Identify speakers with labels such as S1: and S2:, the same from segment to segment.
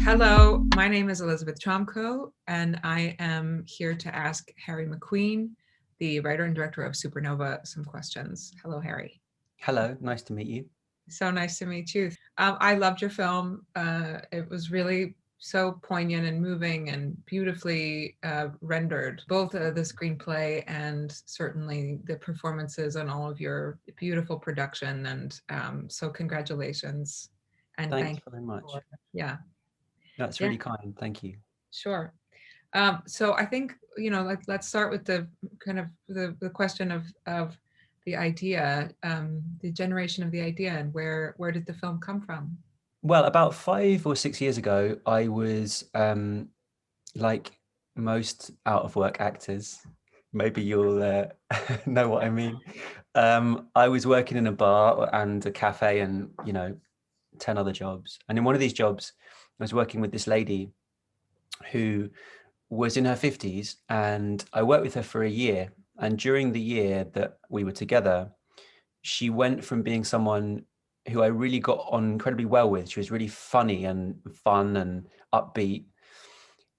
S1: Hello, my name is Elizabeth Chomko, and I am here to ask Harry Macqueen, the writer and director of Supernova, some questions. Hello, Harry.
S2: Hello, nice to meet you.
S1: So nice to meet you. I loved your film. It was really so poignant and moving and beautifully rendered, both the screenplay and certainly the performances and all of your beautiful production. And so congratulations and
S2: Thank
S1: thank
S2: you very
S1: you
S2: much.
S1: for, yeah.
S2: That's
S1: Yeah,
S2: really kind. Thank you.
S1: sure. So I think, let's start with the kind of the question of the idea, the generation of the idea, and where did the film come from?
S2: Well, about 5 or 6 years ago, I was like most out of work actors. Maybe you'll know what I mean. I was working in a bar and a cafe and, 10 other jobs. And in one of these jobs, I was working with this lady who was in her 50s, and I worked with her for a year. And during the year that we were together, she went from being someone who I really got on incredibly well with. She was really funny and fun and upbeat,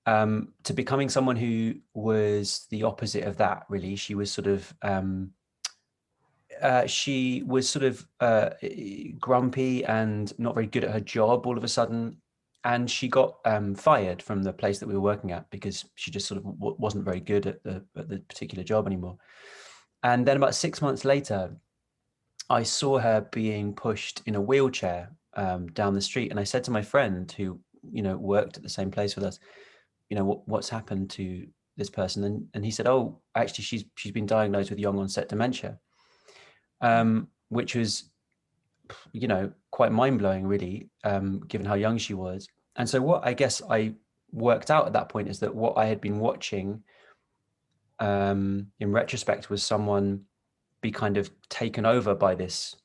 S2: to becoming someone who was the opposite of that, really. She was sort of grumpy and not very good at her job all of a sudden. And she got fired from the place that we were working at because she just sort of wasn't very good at the particular job anymore. And then about 6 months later, I saw her being pushed in a wheelchair down the street, and I said to my friend who worked at the same place with us, what's happened to this person, and he said, oh, actually she's been diagnosed with young onset dementia, which was quite mind blowing, really, given how young she was. And so what I guess I worked out at that point is that what I had been watching, in retrospect, was someone be kind of taken over by this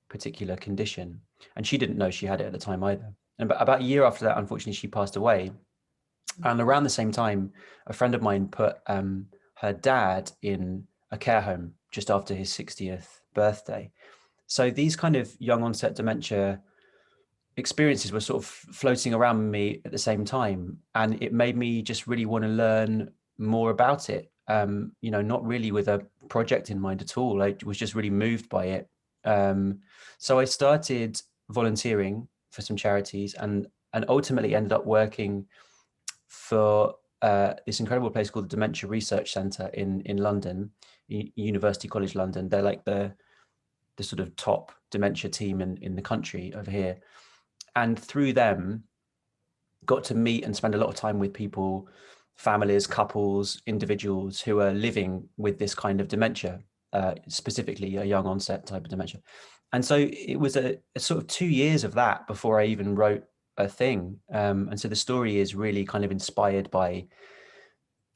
S2: particular condition. And she didn't know she had it at the time either. And about a year after that, unfortunately, she passed away. And around the same time, a friend of mine put her dad in a care home just after his 60th birthday. So these kind of young onset dementia experiences were sort of floating around me at the same time. And it made me just really want to learn more about it. Not really with a project in mind at all. I was just really moved by it. So I started volunteering for some charities and ultimately ended up working for this incredible place called the Dementia Research Centre in London, University College London. They're like the sort of top dementia team in the country over here. And through them, got to meet and spend a lot of time with people, families, couples, individuals who are living with this kind of dementia, specifically a young onset type of dementia. And so it was a sort of 2 years of that before I even wrote a thing. And so the story is really kind of inspired by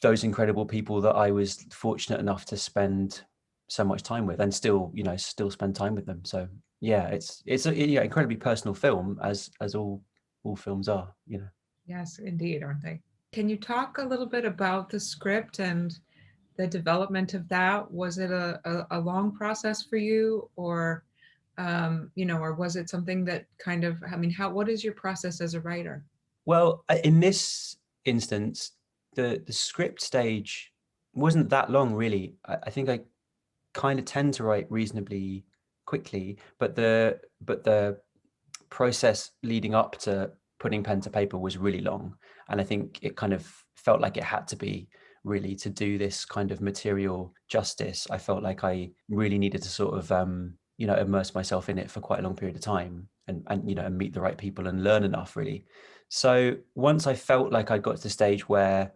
S2: those incredible people that I was fortunate enough to spend so much time with, and still spend time with them. So yeah, it's a incredibly personal film, as all films are.
S1: Yes, indeed, aren't they? Can you talk a little bit about the script and the development of that? Was it a long process for you, or or was it something that kind of, I mean, what is your process as a writer?
S2: Well, in this instance, the script stage wasn't that long, really. I think I kind of tend to write reasonably quickly, but the process leading up to putting pen to paper was really long. And I think it kind of felt like it had to be, really, to do this kind of material justice. I felt like I really needed to sort of immerse myself in it for quite a long period of time, and meet the right people and learn enough, really. So once I felt like I got to the stage where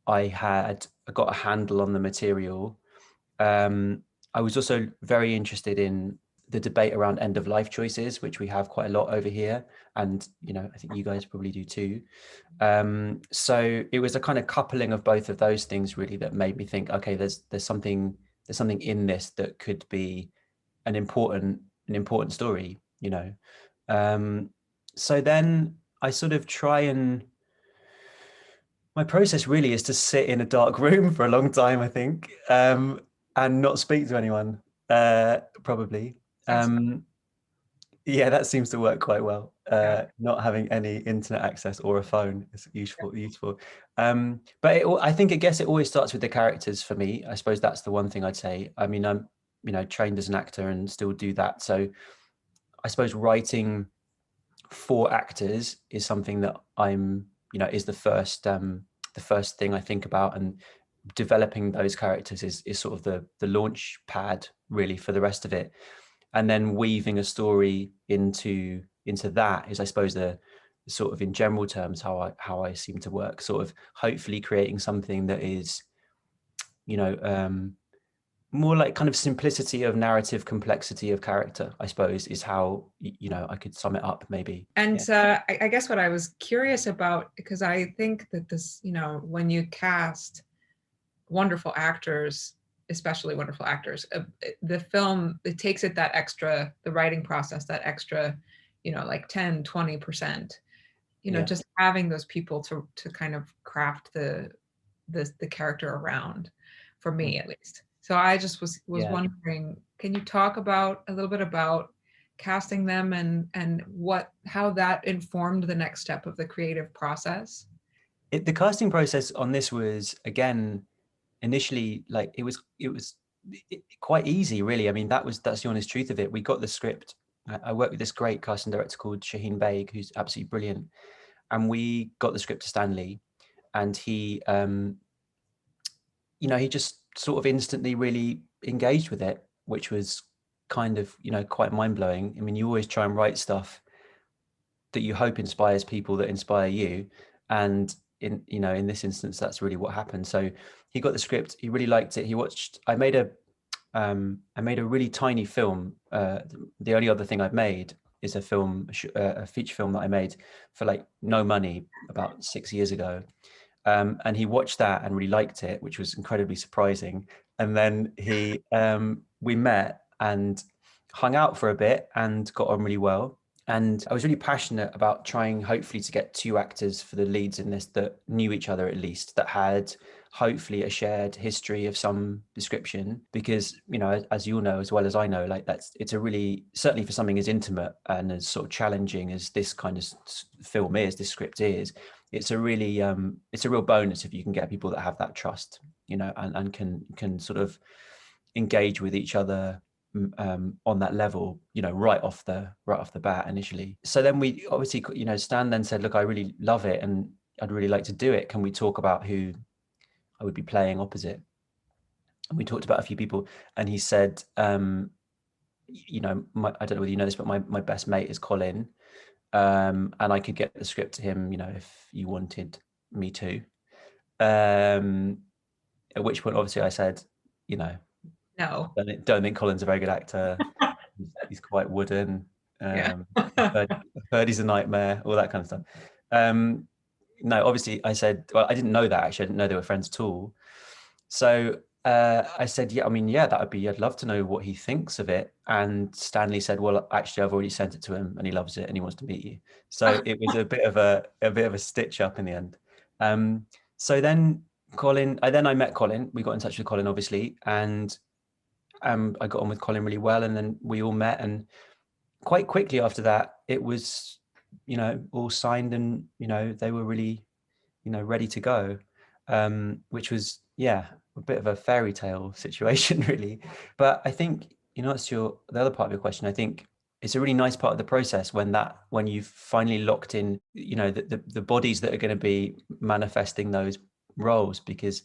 S2: I had got a handle on the material, I was also very interested in the debate around end of life choices, which we have quite a lot over here. And, I think you guys probably do too. So it was a kind of coupling of both of those things, really, that made me think, okay, there's something in this that could be an important story. So then I sort of try and, my process really is to sit in a dark room for a long time, I think, and not speak to anyone, probably.
S1: That's
S2: Um, Yeah, that seems to work quite well.
S1: Yeah.
S2: Not having any internet access or a phone is useful. But I think, I guess it always starts with the characters for me. I suppose that's the one thing I'd say. I mean, I'm, trained as an actor and still do that. So I suppose writing for actors is something that I'm, is the first thing I think about, and developing those characters is sort of the launch pad really for the rest of it. And then weaving a story into that is, I suppose, the sort of, in general terms, how I seem to work, sort of hopefully creating something that is, you know more like kind of simplicity of narrative, complexity of character, I suppose, is how I could sum it up, maybe.
S1: And
S2: Yeah.
S1: I guess what I was curious about, because I think that this, when you cast wonderful actors, especially wonderful actors, the film, it takes it that extra, the writing process, that extra, like 10-20%,
S2: Yeah.
S1: just having those people to kind of craft the character around, for me at least. So I just was
S2: Yeah.
S1: wondering, can you talk about a little bit about casting them, and how that informed the next step of the creative process?
S2: The casting process on this was, again, initially, like, quite easy, really. I mean, that's the honest truth of it. We got the script. I worked with this great casting director called Shaheen Baig, who's absolutely brilliant, and we got the script to Stanley, and he just sort of instantly really engaged with it, which was kind of, quite mind-blowing. I mean, you always try and write stuff that you hope inspires people that inspire you, and in this instance, that's really what happened. So he got the script, he really liked it. He watched. I made a really tiny film. The only other thing I've made is a feature film that I made for like no money about 6 years ago. And he watched that and really liked it, which was incredibly surprising. And then we met and hung out for a bit and got on really well. And I was really passionate about trying, hopefully, to get two actors for the leads in this that knew each other, at least, that had hopefully a shared history of some description. Because, as you'll know as well as I know, like, it's a really, certainly for something as intimate and as sort of challenging as this kind of film is, this script is, it's a real bonus if you can get people that have that trust, and can sort of engage with each other on that level, right off the bat initially. So then we obviously, Stan then said, look, I really love it and I'd really like to do it. Can we talk about who I would be playing opposite? And we talked about a few people, and he said, I don't know whether you know this, but my best mate is Colin. And I could get the script to him, if you wanted me to. At which point, obviously, I said,
S1: No.
S2: don't think Colin's a very good actor. He's quite wooden.
S1: Yeah.
S2: I've heard he's a nightmare, all that kind of stuff. No, obviously, I said, well, I didn't know that, actually. I didn't know they were friends at all. So I said, yeah, I mean, yeah, I'd love to know what he thinks of it. And Stanley said, well, actually, I've already sent it to him and he loves it and he wants to meet you. So it was a bit of a stitch up in the end. So then I met Colin. We got in touch with Colin, obviously, and I got on with Colin really well. And then we all met, and quite quickly after that, it was, all signed, and, they were really, ready to go, which was, yeah, a bit of a fairy tale situation, really. But I think, that's the other part of your question. I think it's a really nice part of the process when you've finally locked in, the bodies that are going to be manifesting those roles, because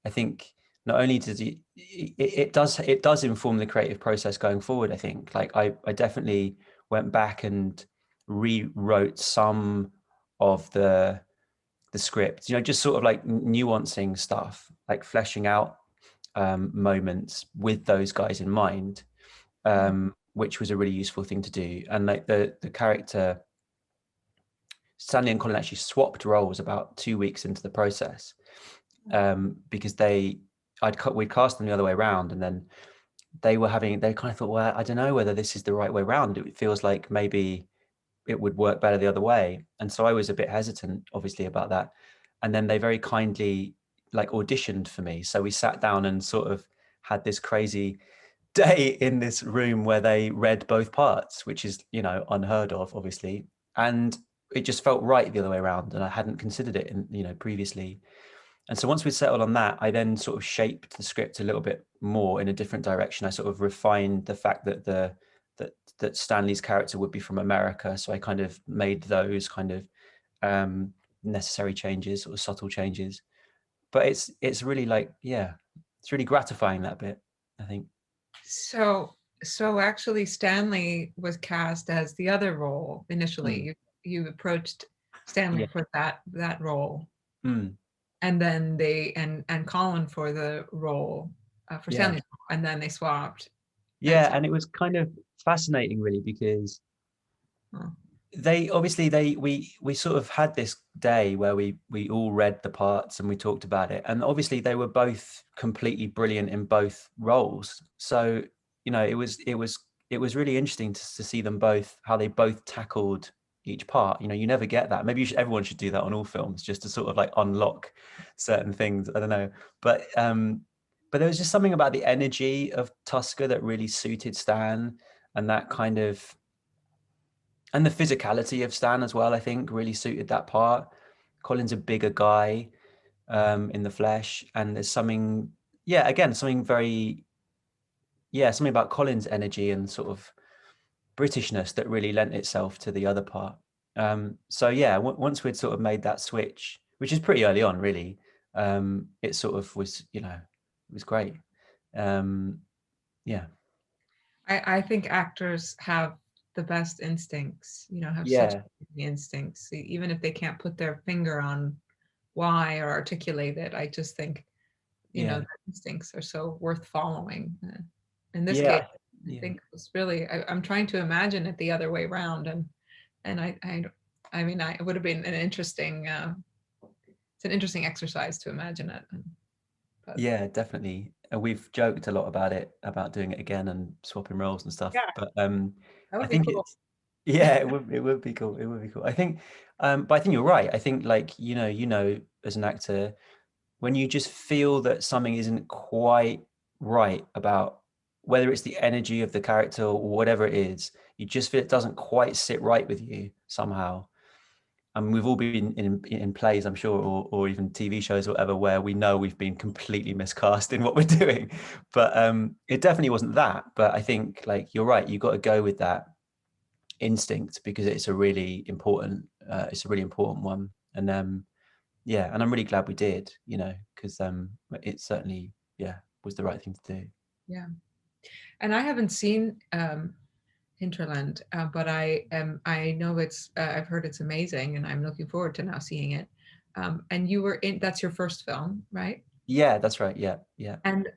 S2: I think not only does it does inform the creative process going forward. I think, like, I definitely went back and rewrote some of the script, just sort of like nuancing stuff, like fleshing out moments with those guys in mind, which was a really useful thing to do. And like the character, Stanley and Colin actually swapped roles about 2 weeks into the process, because we'd cast them the other way around, and then they kind of thought, well, I don't know whether this is the right way around. It feels like maybe it would work better the other way. And so I was a bit hesitant, obviously, about that. And then they very kindly, like, auditioned for me. So we sat down and sort of had this crazy day in this room where they read both parts, which is, you know, unheard of, obviously. And it just felt right the other way around. And I hadn't considered it in, you know, previously. And so once we settled on that, I then sort of shaped the script a little bit more in a different direction. I sort of refined the fact that that Stanley's character would be from America. So I kind of made those kind of necessary changes or subtle changes. But it's really like, yeah, it's really gratifying, that bit, I think.
S1: So, so actually, Stanley was cast as the other role initially.
S2: Mm.
S1: You approached Stanley
S2: Yeah.
S1: for that role,
S2: Mm.
S1: and then and Colin for the role for
S2: Yeah.
S1: Stanley's role, and then they swapped. And
S2: Yeah.
S1: so,
S2: And it was kind of fascinating, really, because
S1: oh,
S2: they obviously we sort of had this day where we all read the parts and we talked about it, and obviously they were both completely brilliant in both roles. So, you know, it was really interesting to see them both, how they both tackled each part. You know, you never get that. Maybe everyone should do that on all films, just to sort of like unlock certain things. I don't know, but there was just something about the energy of Tusker that really suited Stan, and that kind of, and the physicality of Stan as well, I think really suited that part. Colin's a bigger guy in the flesh, and there's something, yeah, again, something very, yeah, something about Colin's energy and sort of Britishness that really lent itself to the other part. So yeah, once we'd sort of made that switch, which is pretty early on, really, it sort of was, you know, it was great. Yeah,
S1: I think actors have the best instincts. You know, have such
S2: yeah,
S1: instincts, even if they can't put their finger on why or articulate it. I just think, you know,
S2: yeah,
S1: the instincts are so worth following. In this case,
S2: yeah,
S1: I
S2: yeah.
S1: think it's really, I'm trying to imagine it the other way around, and I mean, it would have been an interesting, it's an interesting exercise to imagine it. But
S2: Yeah, definitely. And we've joked a lot about it, about doing it again and swapping roles and stuff.
S1: yeah,
S2: But
S1: that
S2: I
S1: would be
S2: think
S1: cool.
S2: it's, yeah, it would be cool. It would be cool. I think, but I think you're right. I think, like, as an actor, when you just feel that something isn't quite right about, whether it's the energy of the character or whatever it is, you just feel it doesn't quite sit right with you somehow. And we've all been in plays, I'm sure, or even TV shows or whatever, where we know we've been completely miscast in what we're doing. But it definitely wasn't that. But I think, like, you're right, you got to go with that instinct, because it's a really important one. And yeah, and I'm really glad we did, because it certainly, yeah, was the right thing to do.
S1: Yeah, and I haven't seen Hinterland, but I know I've heard it's amazing, and I'm looking forward to now seeing it. And you were in that's your first film, right?
S2: Yeah, that's right. Yeah, yeah.
S1: And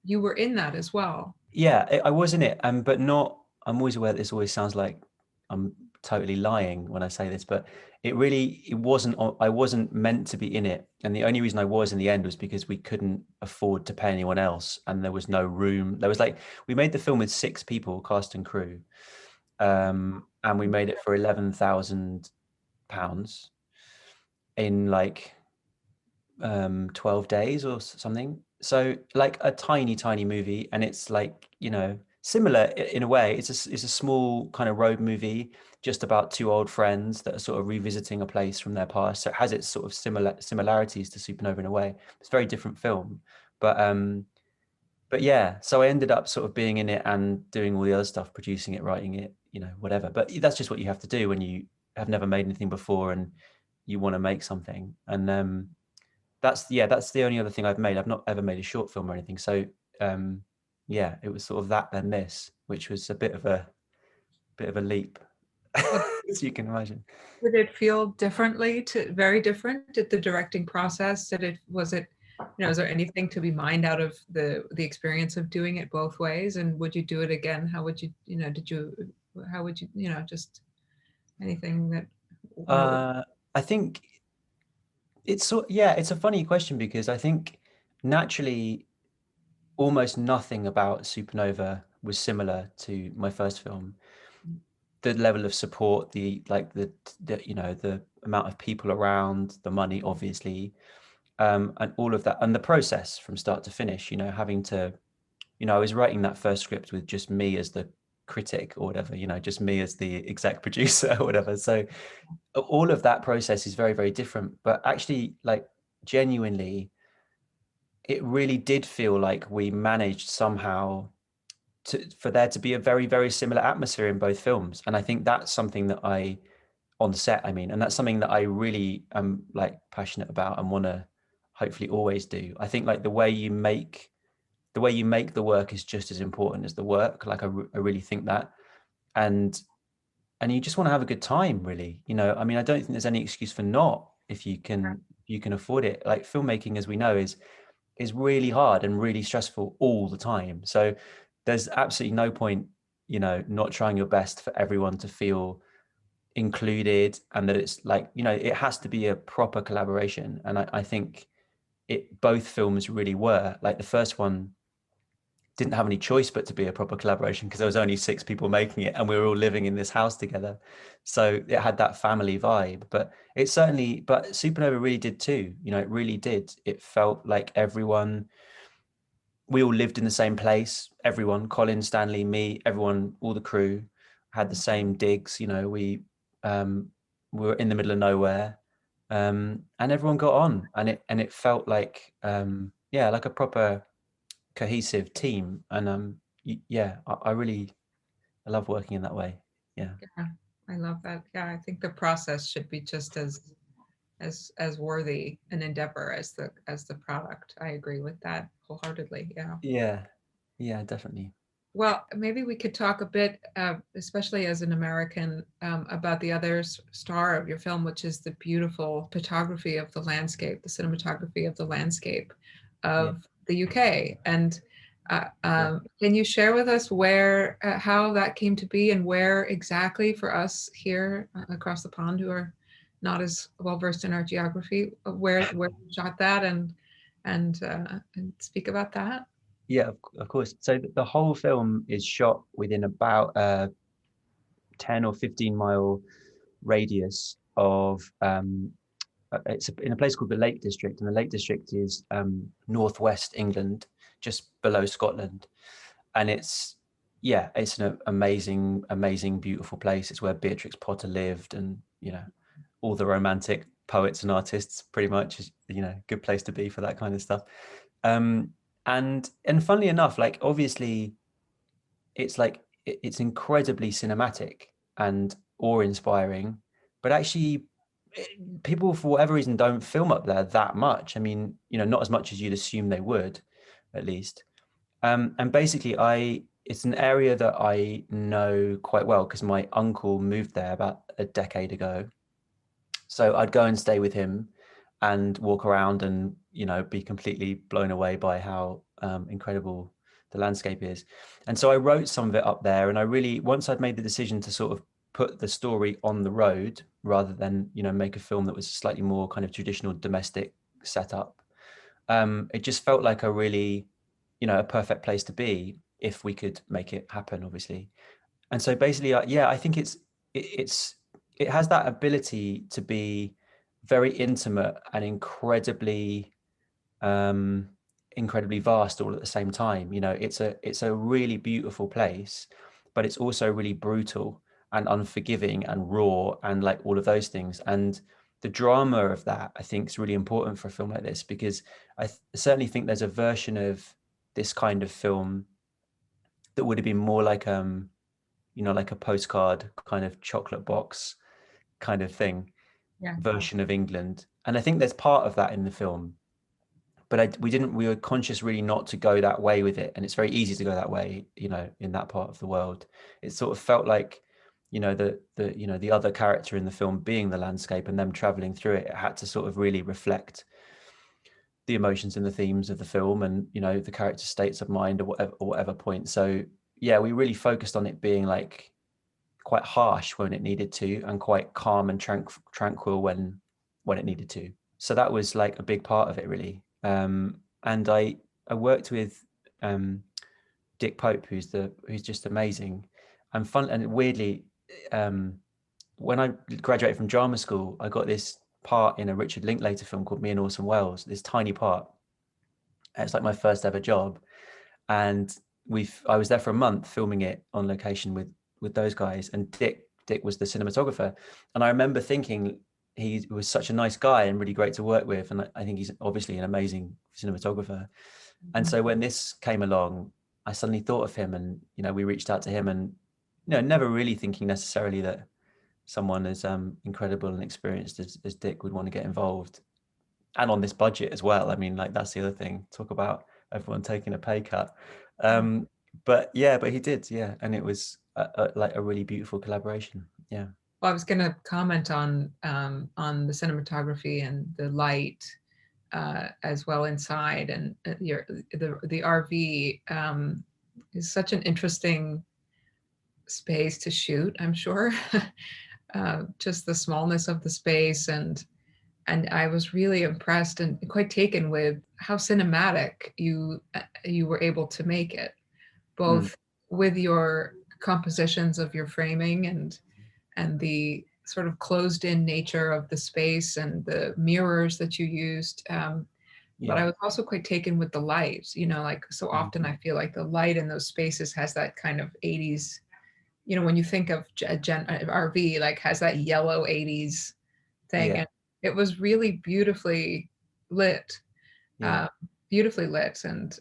S1: you were in that as well.
S2: Yeah, I was in it, but not. I'm always aware that this always sounds like I'm totally lying when I say this, but it wasn't. I wasn't meant to be in it, and the only reason I was in the end was because we couldn't afford to pay anyone else, and there was no room. There was, like, we made the film with 6 people, cast and crew, and we made it for £11,000 in, like, 12 days or something. So, like, a tiny movie, and it's, like, similar in a way. It's a small kind of road movie, just about two old friends that are sort of revisiting a place from their past. So it has its sort of similarities to Supernova in a way. It's a very different film, but yeah. So I ended up sort of being in it and doing all the other stuff, producing it, writing it, whatever. But that's just what you have to do when you have never made anything before and you want to make something. And that's the only other thing I've made. I've not ever made a short film or anything. So yeah, it was sort of that, then this, which was a bit of a leap,
S1: Well,
S2: as you can imagine.
S1: did it feel differently very different? Did the directing process, was it, is there anything to be mined out of the experience of doing it both ways? And would you do it again? How would you, how would you, just anything that,
S2: I think it's a funny question, because I think naturally almost nothing about Supernova was similar to my first film. The level of support, the amount of people around, the money, obviously, and all of that, and the process from start to finish, having to I was writing that first script with just me as the critic or whatever, just me as the exec producer or whatever. So all of that process is very, very different. But actually, like, genuinely, it really did feel like we managed somehow for there to be a very, very similar atmosphere in both films. And I think that's something that on set, I mean, and that's something that I really am like passionate about and want to hopefully always do. I think like the way you make the work is just as important as the work. Like I really think that. And you just want to have a good time, really. I mean, I don't think there's any excuse for not, if you can afford it. Like, filmmaking, as we know, is really hard and really stressful all the time. So there's absolutely no point, not trying your best for everyone to feel included, and that it's like, it has to be a proper collaboration. And I think both films really were. Like, the first one didn't have any choice but to be a proper collaboration, because there was only 6 people making it and we were all living in this house together. So it had that family vibe. But Supernova really did too. It really did. It felt like we all lived in the same place. Everyone, Colin, Stanley, me, everyone, all the crew had the same digs. We were in the middle of nowhere, and everyone got on, and it felt like, like a proper cohesive team. And I love working in that way. Yeah.
S1: Yeah, I love that. Yeah, I think the process should be just as worthy an endeavor as the product. I agree with that wholeheartedly. Yeah.
S2: Yeah, definitely.
S1: Well, maybe we could talk a bit, especially as an American, about the other star of your film, which is the beautiful photography of the landscape, the cinematography of the landscape
S2: Yeah.
S1: of the UK. And can you share with us how that came to be, and where exactly, for us here across the pond who are not as well versed in our geography, where you shot that, and speak about that?
S2: Yeah, of course. So the whole film is shot within about 10 or 15-mile radius of it's in a place called the Lake District, and the Lake District is northwest England, just below Scotland. And it's an amazing, beautiful place. It's where Beatrix Potter lived, and all the romantic poets and artists, pretty much, is good place to be for that kind of stuff. And funnily enough, like, obviously, it's incredibly cinematic and awe-inspiring, but actually, people, for whatever reason, don't film up there that much. I mean, not as much as you'd assume they would, at least. And basically, it's an area that I know quite well because my uncle moved there about a decade ago. So I'd go and stay with him and walk around and, be completely blown away by how incredible the landscape is. And so I wrote some of it up there. And once I'd made the decision to sort of put the story on the road rather than, make a film that was slightly more kind of traditional domestic setup, it just felt like a really, a perfect place to be if we could make it happen, obviously. And so basically, I think it has that ability to be very intimate and incredibly vast all at the same time. It's a really beautiful place, but it's also really brutal and unforgiving and raw and like all of those things. And the drama of that, I think, is really important for a film like this, because I certainly think there's a version of this kind of film that would have been more like like a postcard kind of chocolate box kind of thing,
S1: Yeah.
S2: version of England. And I think there's part of that in the film, but we were conscious really not to go that way with it. And it's very easy to go that way, in that part of the world. It sort of felt like, the other character in the film being the landscape and them traveling through it, it had to sort of really reflect the emotions and the themes of the film, and, the character states of mind, or whatever point. So yeah, we really focused on it being like quite harsh when it needed to, and quite calm and tranquil when it needed to. So that was like a big part of it, really. And I worked with Dick Pope, who's just amazing and fun. And weirdly, when I graduated from drama school, I got this part in a Richard Linklater film called Me and Orson Welles. This tiny part. It's like my first ever job, and I was there for a month filming it on location with those guys, and Dick was the cinematographer. And I remember thinking he was such a nice guy and really great to work with, and I think he's obviously an amazing cinematographer. And so when this came along, I suddenly thought of him, and we reached out to him, and never really thinking necessarily that someone as incredible and experienced as Dick would want to get involved, and on this budget as well. I mean, like, that's the other thing. Talk about everyone taking a pay cut. But he did, yeah, and it was like a really beautiful collaboration. Yeah.
S1: Well, I was going to comment on the cinematography and the light as well inside, and the RV is such an interesting space to shoot, I'm sure. Just the smallness of the space, and I was really impressed and quite taken with how cinematic you were able to make it, both with your compositions of your framing and the sort of closed in nature of the space and the mirrors that you used. But I was also quite taken with the light, like so often I feel like the light in those spaces has that kind of 80s, when you think of RV, like has that yellow 80s thing. And it was really beautifully lit. Beautifully lit. And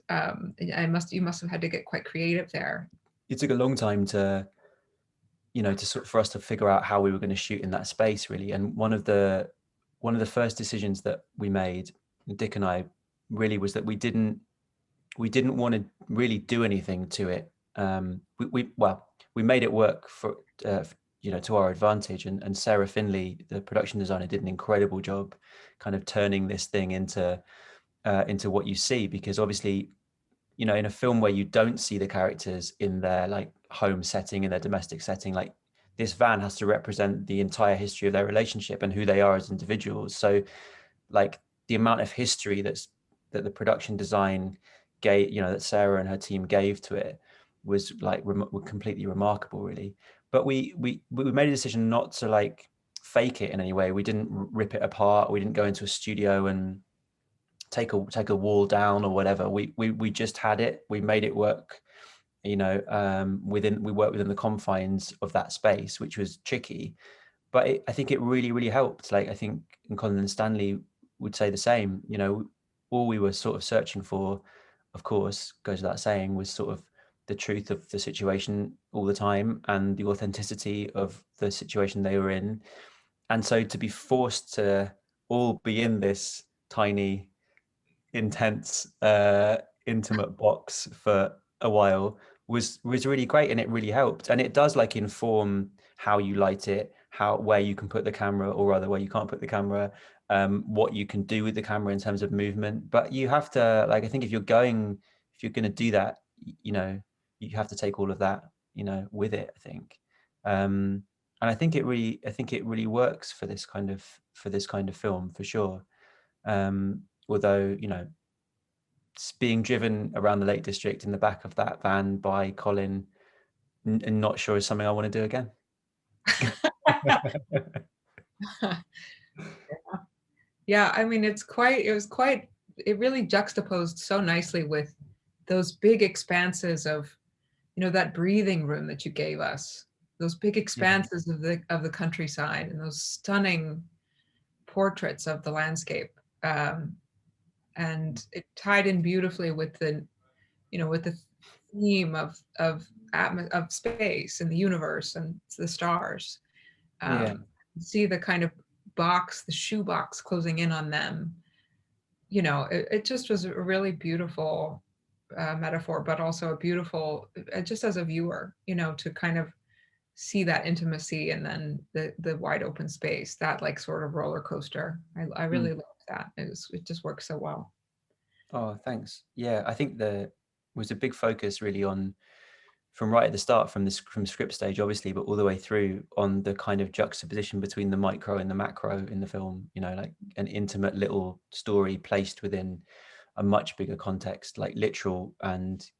S1: you must have had to get quite creative there.
S2: It took a long time to for us to figure out how we were going to shoot in that space, really. And one of the first decisions that we made, Dick and I, really was that we didn't want to really do anything to it. We made it work for to our advantage, and Sarah Finley, the production designer, did an incredible job kind of turning this thing into what you see, because obviously, in a film where you don't see the characters in their like home setting, in their domestic setting, like this van has to represent the entire history of their relationship and who they are as individuals. So like the amount of history that the production design gave, that Sarah and her team gave to it, was like completely remarkable, really. But we made a decision not to like fake it in any way. We didn't rip it apart. We didn't go into a studio and take a wall down or whatever. We just had it. We made it work. We worked within the confines of that space, which was tricky, but I think it really helped. Like, I think, and Colin and Stanley would say the same. All we were sort of searching for, of course, goes without saying, was sort of the truth of the situation all the time and the authenticity of the situation they were in. And so to be forced to all be in this tiny, intense, intimate box for a while was really great, and it really helped. And it does like inform how you light it, where you can put the camera, or rather where you can't put the camera, what you can do with the camera in terms of movement. But you have to, like, I think if you're going to do that, you have to take all of that, with it, I think. And I think it really works for this kind of film, for sure. Although, being driven around the Lake District in the back of that van by Colin, and not sure is something I want to do again.
S1: Yeah, I mean, it really juxtaposed so nicely with those big expanses of, that breathing room that you gave us, those big expanses of the countryside, and those stunning portraits of the landscape. And it tied in beautifully with the theme of space and the universe and the stars. See the kind of the shoebox closing in on them. It just was a really beautiful metaphor, but also a beautiful, just as a viewer, to kind of see that intimacy, and then the wide open space, that like sort of roller coaster. I really loved that. It just works so well.
S2: Oh, thanks. Yeah, I think there was a big focus really on, from right at the start, from script stage, obviously, but all the way through, on the kind of juxtaposition between the micro and the macro in the film, like an intimate little story placed within a much bigger context, like literal and,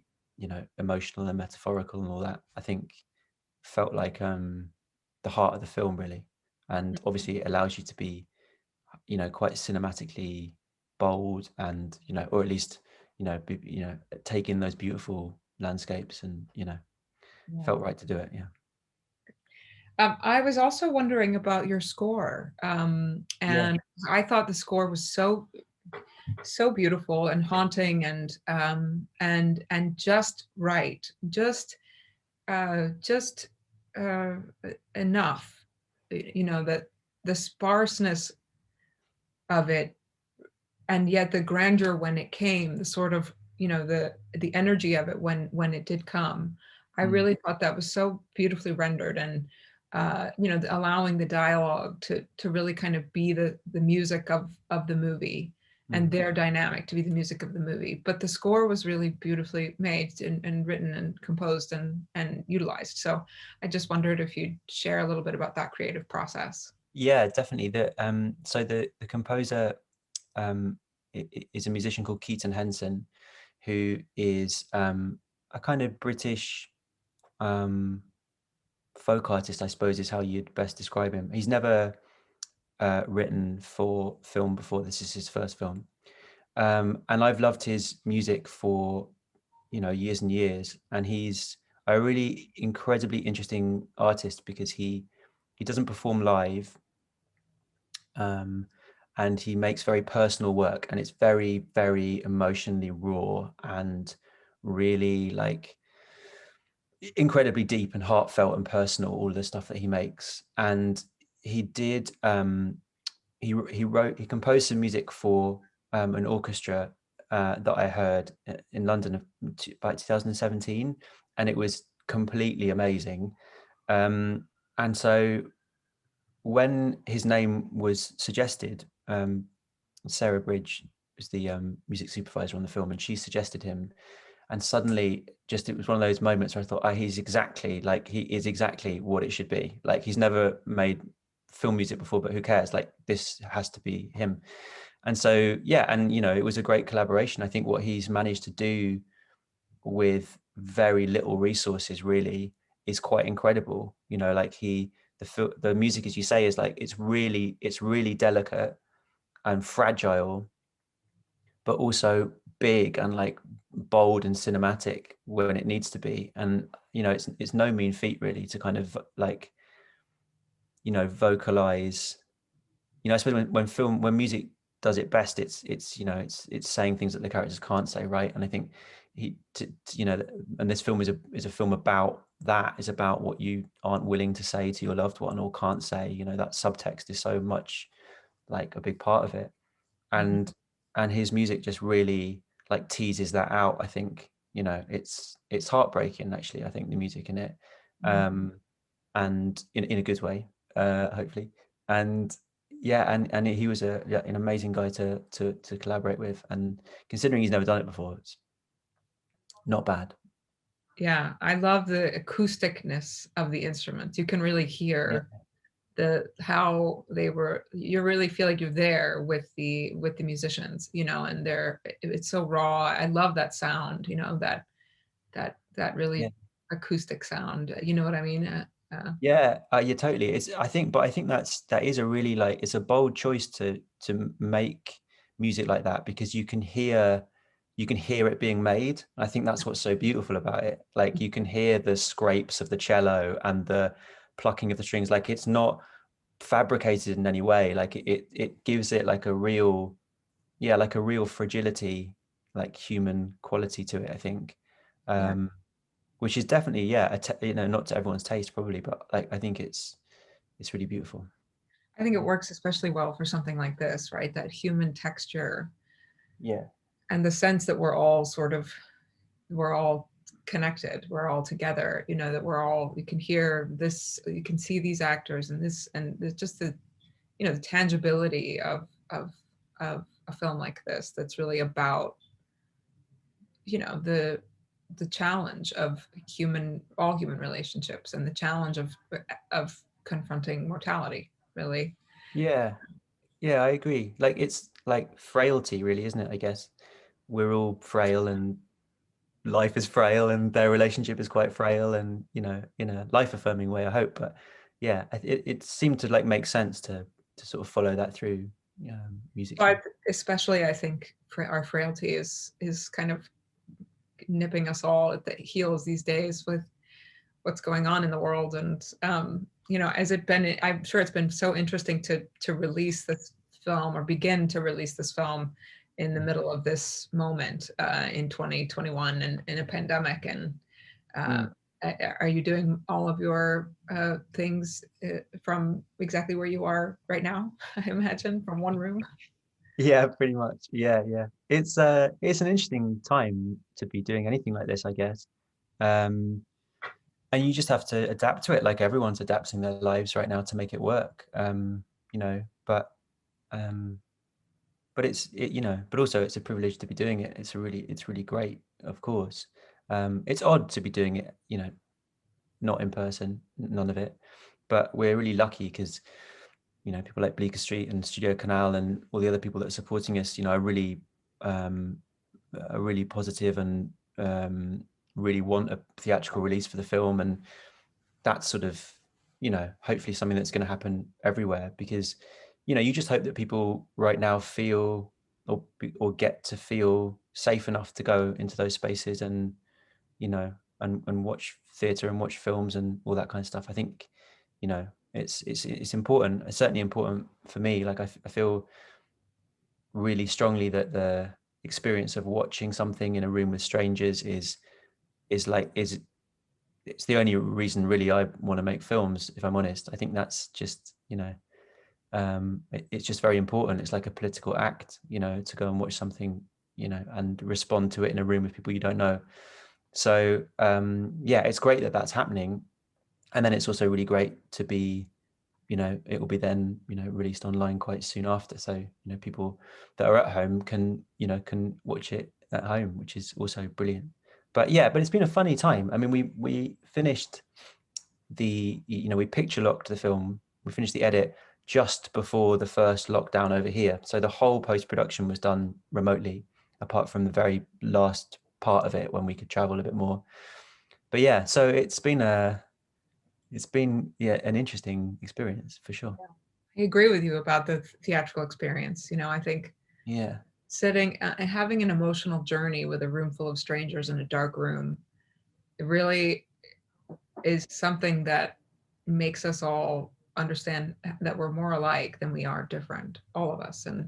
S2: emotional and metaphorical and all that. I think felt like the heart of the film, really. And obviously it allows you to be, quite cinematically bold, and, or at least, take in those beautiful landscapes, and
S1: Yeah.
S2: felt right to do it. Yeah.
S1: I was also wondering about your score,
S2: Yeah.
S1: and I thought the score was so beautiful and haunting, and just right, just uh, enough, that the sparseness of it, and yet the grandeur when it came, the sort of, the energy of it when it did come. I
S2: Mm,
S1: really thought that was so beautifully rendered, and allowing the dialogue to really kind of be the music of the movie, and
S2: mm.
S1: their dynamic to be the music of the movie. But the score was really beautifully made, and written and composed and utilized. So I just wondered if you'd share a little bit about that creative process.
S2: Yeah, definitely. So the composer is a musician called Keaton Henson, who is a kind of British um, folk artist, I suppose, is how you'd best describe him. He's never written for film before. This is his first film, and I've loved his music for years and years. And he's a really incredibly interesting artist because he doesn't perform live, um, and he makes very personal work, and it's very, very emotionally raw and really like incredibly deep and heartfelt and personal, all of the stuff that he makes. And he did he composed some music for an orchestra that I heard in London by 2017, and it was completely amazing. And so when his name was suggested, Sarah Bridge was the music supervisor on the film, and she suggested him. And suddenly, just it was one of those moments where I thought, oh, he is exactly what it should be. Like, he's never made film music before, but who cares? Like, this has to be him. And so, yeah, and it was a great collaboration. I think what he's managed to do with very little resources really is quite incredible. Like the music, as you say, is like it's really delicate and fragile, but also big and like bold and cinematic when it needs to be. And it's no mean feat really to kind of like vocalize. I suppose when music does it best, it's saying things that the characters can't say, right? And I think and this film is a film about that, is about what you aren't willing to say to your loved one or can't say. That subtext is so much like a big part of it.
S1: Mhm.
S2: And his music just really like teases that out. I think it's heartbreaking, actually. I think the music in it,
S1: Mhm.
S2: and in a good way, hopefully. And yeah, and he was an amazing guy to collaborate with, and considering he's never done it before, it's not bad.
S1: Yeah, I love the acousticness of the instruments. You can really
S2: Yeah,
S1: hear how they were. You really feel like you're there with the musicians, and it's so raw. I love that sound, that
S2: yeah.
S1: really acoustic sound. You know what I mean?
S2: Yeah, totally. But I think that is a really like it's a bold choice to make music like that, because you can hear it being made. I think that's what's so beautiful about it. Like you can hear the scrapes of the cello and the plucking of the strings. Like it's not fabricated in any way. Like it gives it like a real, yeah, like a real fragility, like human quality to it, I think.
S1: Yeah,
S2: Um, which is definitely, yeah, not to everyone's taste probably, but like I think it's really beautiful.
S1: I think it works especially well for something like this, right? That human texture,
S2: Yeah,
S1: and the sense that we're all connected, we're all together, that you can hear this, you can see these actors, and this, and there's just the tangibility of a film like this, that's really about the challenge of all human relationships, and the challenge of confronting mortality, really.
S2: yeah, yeah, I agree. Like it's like frailty, really, isn't it? I guess we're all frail, and life is frail, and their relationship is quite frail, and in a life-affirming way, I hope. But yeah, it seemed to like make sense to sort of follow that through musically.
S1: But especially, I think, our frailty is kind of nipping us all at the heels these days with what's going on in the world. And has it been, I'm sure it's been so interesting to release this film, or begin to release this film in the middle of this moment in 2021 and in a pandemic. And are you doing all of your things from exactly where you are right now? I imagine from one room.
S2: Yeah, pretty much. Yeah. It's an interesting time to be doing anything like this, I guess. And you just have to adapt to it, like everyone's adapting their lives right now to make it work. But but also it's a privilege to be doing it. It's really great, of course. It's odd to be doing it, not in person, none of it. But we're really lucky because, people like Bleecker Street and Studio Canal and all the other people that are supporting us, are really positive and really want a theatrical release for the film. And that's sort of, hopefully something that's going to happen everywhere, because, you just hope that people right now feel or get to feel safe enough to go into those spaces and, and watch theatre and watch films and all that kind of stuff. I think, it's important. It's certainly important for me. Like I feel really strongly that the experience of watching something in a room with strangers is it's the only reason really I want to make films, if I'm honest. I think that's just, it's just very important. It's like a political act, to go and watch something, and respond to it in a room with people you don't know. So it's great that that's happening. And then it's also really great to be, it will be then, released online quite soon after. So, people that are at home can watch it at home, which is also brilliant. But it's been a funny time. I mean, we finished we picture locked the film. We finished the edit just before the first lockdown over here. So the whole post-production was done remotely, apart from the very last part of it when we could travel a bit more. But so it's been an interesting experience for sure.
S1: I agree with you about the theatrical experience. I think sitting and having an emotional journey with a room full of strangers in a dark room, it really is something that makes us all understand that we're more alike than we are different, all of us. And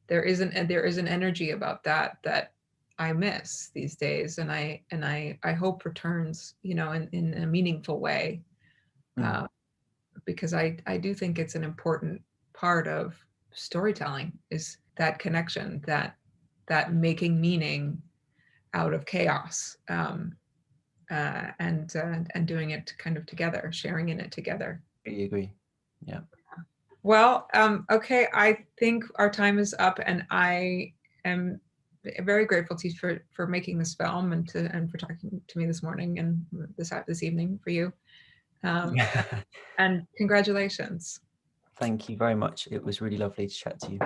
S1: there is an energy about that I miss these days, and I hope returns, in a meaningful way, because I do think it's an important part of storytelling, is that connection, that making meaning out of chaos, and doing it kind of together, sharing in it together.
S2: I agree. Yeah.
S1: Well, okay, I think our time is up, and I am very grateful to you for making this film and for talking to me this morning and this evening for you. And congratulations.
S2: Thank you very much. It was really lovely to chat to you.